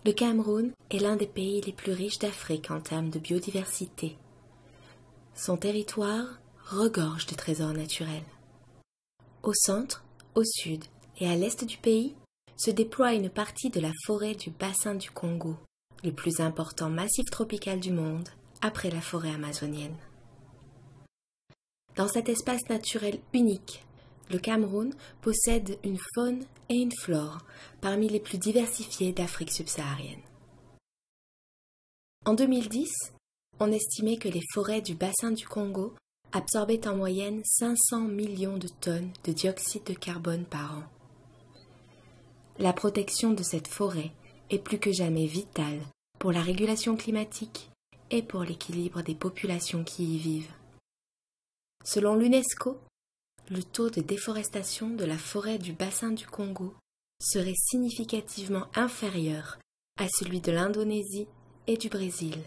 Le Cameroun est l'un des pays les plus riches d'Afrique en termes de biodiversité. Son territoire regorge de trésors naturels. Au centre, au sud et à l'est du pays se déploie une partie de la forêt du bassin du Congo, le plus important massif tropical du monde après la forêt amazonienne. Dans cet espace naturel unique, le Cameroun possède une faune et une flore parmi les plus diversifiées d'Afrique subsaharienne. En 2010, on estimait que les forêts du bassin du Congo absorbaient en moyenne 500 millions de tonnes de dioxyde de carbone par an. La protection de cette forêt est plus que jamais vitale pour la régulation climatique et pour l'équilibre des populations qui y vivent. Selon l'UNESCO, le taux de déforestation de la forêt du bassin du Congo serait significativement inférieur à celui de l'Indonésie et du Brésil.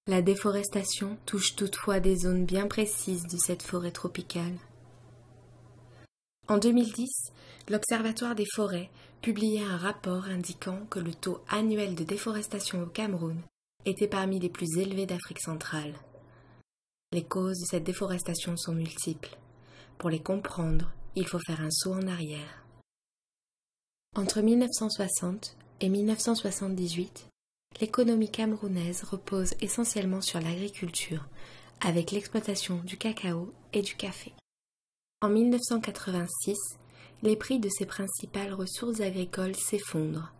La déforestation touche toutefois des zones bien précises de cette forêt tropicale. En 2010, l'Observatoire des forêts publiait un rapport indiquant que le taux annuel de déforestation au Cameroun était parmi les plus élevés d'Afrique centrale. Les causes de cette déforestation sont multiples. Pour les comprendre, il faut faire un saut en arrière. Entre 1960 et 1978, l'économie camerounaise repose essentiellement sur l'agriculture, avec l'exploitation du cacao et du café. En 1986, les prix de ces principales ressources agricoles s'effondrent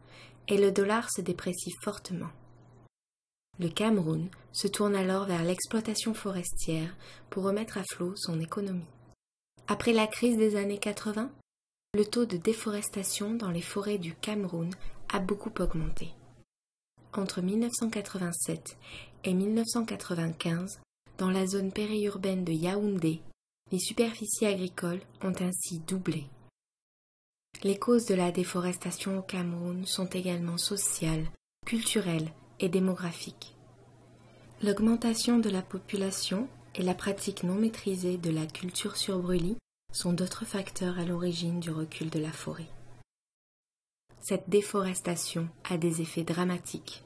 et le dollar se déprécie fortement. Le Cameroun se tourne alors vers l'exploitation forestière pour remettre à flot son économie. Après la crise des années 80, le taux de déforestation dans les forêts du Cameroun a beaucoup augmenté. Entre 1987 et 1995, dans la zone périurbaine de Yaoundé, les superficies agricoles ont ainsi doublé. Les causes de la déforestation au Cameroun sont également sociales, culturelles et démographiques. L'augmentation de la population et la pratique non maîtrisée de la culture sur brûlis sont d'autres facteurs à l'origine du recul de la forêt. Cette déforestation a des effets dramatiques.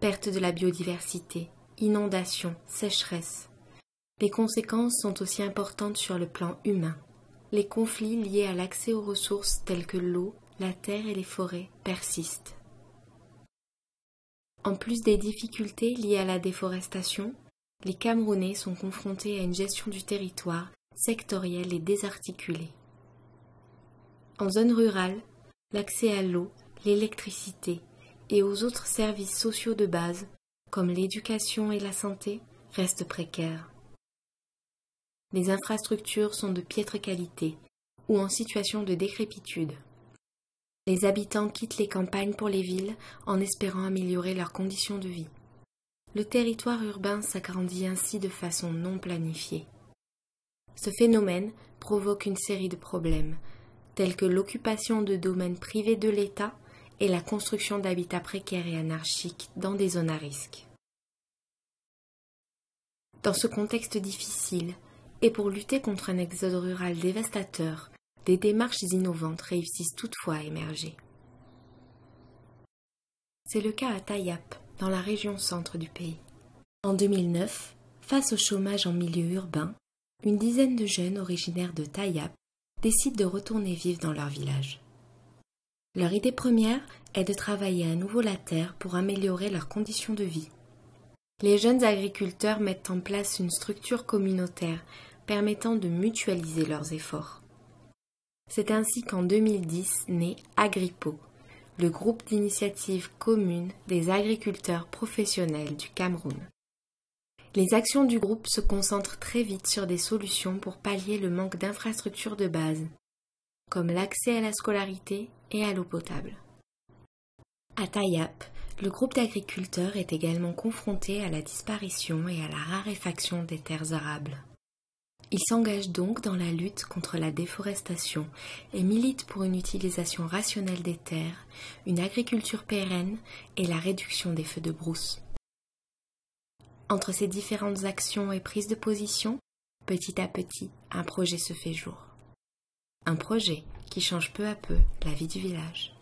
Perte de la biodiversité, inondations, sécheresse. Les conséquences sont aussi importantes sur le plan humain. Les conflits liés à l'accès aux ressources telles que l'eau, la terre et les forêts persistent. En plus des difficultés liées à la déforestation, les Camerounais sont confrontés à une gestion du territoire sectorielle et désarticulée. En zone rurale, l'accès à l'eau, l'électricité et aux autres services sociaux de base, comme l'éducation et la santé, reste précaire. Les infrastructures sont de piètre qualité ou en situation de décrépitude. Les habitants quittent les campagnes pour les villes en espérant améliorer leurs conditions de vie. Le territoire urbain s'agrandit ainsi de façon non planifiée. Ce phénomène provoque une série de problèmes, tels que l'occupation de domaines privés de l'État et la construction d'habitats précaires et anarchiques dans des zones à risque. Dans ce contexte difficile, et pour lutter contre un exode rural dévastateur, des démarches innovantes réussissent toutefois à émerger. C'est le cas à Tayap, dans la région centre du pays. En 2009, face au chômage en milieu urbain, une dizaine de jeunes originaires de Tayap décident de retourner vivre dans leur village. Leur idée première est de travailler à nouveau la terre pour améliorer leurs conditions de vie. Les jeunes agriculteurs mettent en place une structure communautaire permettant de mutualiser leurs efforts. C'est ainsi qu'en 2010 naît Agripo, le groupe d'initiative commune des agriculteurs professionnels du Cameroun. Les actions du groupe se concentrent très vite sur des solutions pour pallier le manque d'infrastructures de base, comme l'accès à la scolarité et à l'eau potable. À Tayap, le groupe d'agriculteurs est également confronté à la disparition et à la raréfaction des terres arables. Il s'engage donc dans la lutte contre la déforestation et milite pour une utilisation rationnelle des terres, une agriculture pérenne et la réduction des feux de brousse. Entre ces différentes actions et prises de position, petit à petit, un projet se fait jour. Un projet qui change peu à peu la vie du village.